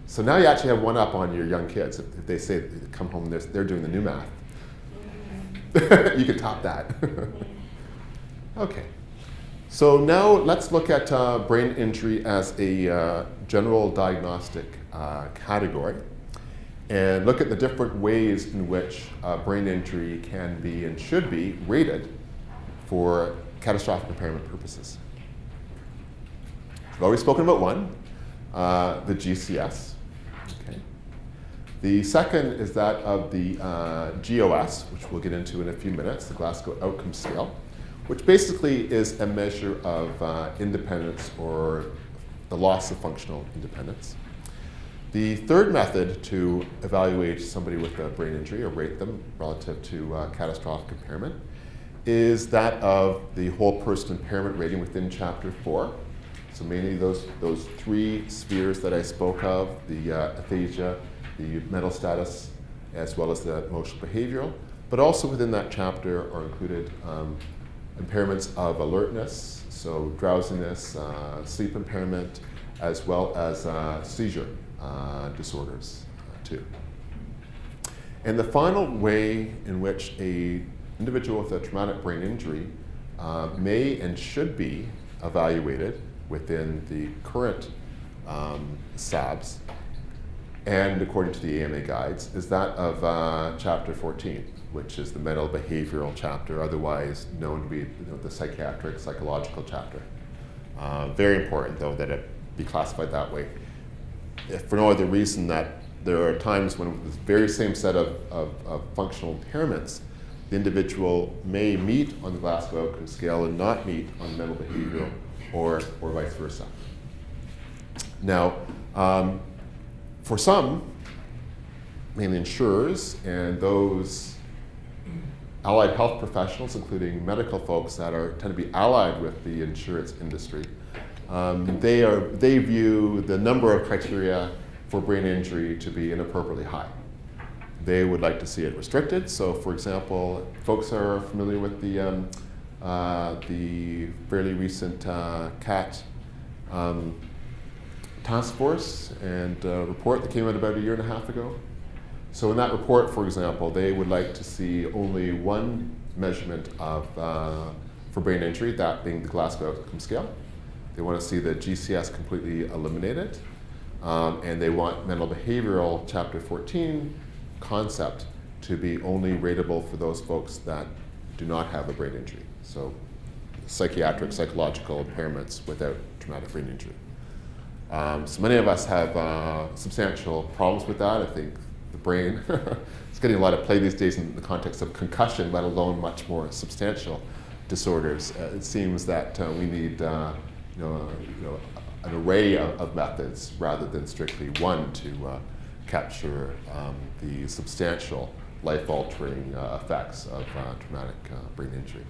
So now you actually have one up on your young kids. If they say they come home, they're doing the new math. You could top that. Okay. So now let's look at brain injury as a general diagnostic category and look at the different ways in which brain injury can be and should be rated for catastrophic impairment purposes. We've already spoken about one, the GCS. Okay. The second is that of the GOS, which we'll get into in a few minutes, the Glasgow Outcome Scale, which basically is a measure of independence or the loss of functional independence. The third method to evaluate somebody with a brain injury or rate them relative to catastrophic impairment is that of the whole person impairment rating within Chapter 4. So mainly those three spheres that I spoke of, the aphasia, the mental status, as well as the emotional behavioral. But also within that chapter are included impairments of alertness, so drowsiness, sleep impairment, as well as seizure disorders too. And the final way in which an individual with a traumatic brain injury may and should be evaluated within the current SABs and according to the AMA guides is that of Chapter 14, which is the mental behavioral chapter, otherwise known to be the psychiatric, psychological chapter. Very important, though, that it be classified that way. If for no other reason that there are times when with the very same set of functional impairments, the individual may meet on the Glasgow Outcome Scale and not meet on the mental behavioral or vice versa. Now, for some, mainly insurers and those allied health professionals, including medical folks that tend to be allied with the insurance industry, they view the number of criteria for brain injury to be inappropriately high. They would like to see it restricted. So, for example, folks are familiar with the fairly recent CAT task force and report that came out about a year and a half ago. So in that report, for example, they would like to see only one measurement of for brain injury, that being the Glasgow Outcome Scale. They want to see the GCS completely eliminated, and they want mental behavioral Chapter 14 concept to be only rateable for those folks that do not have a brain injury. So psychiatric, psychological impairments without traumatic brain injury. So many of us have substantial problems with that. I think the brain is getting a lot of play these days in the context of concussion, let alone much more substantial disorders. It seems that we need an array of methods rather than strictly one to capture the substantial life-altering effects of traumatic brain injury.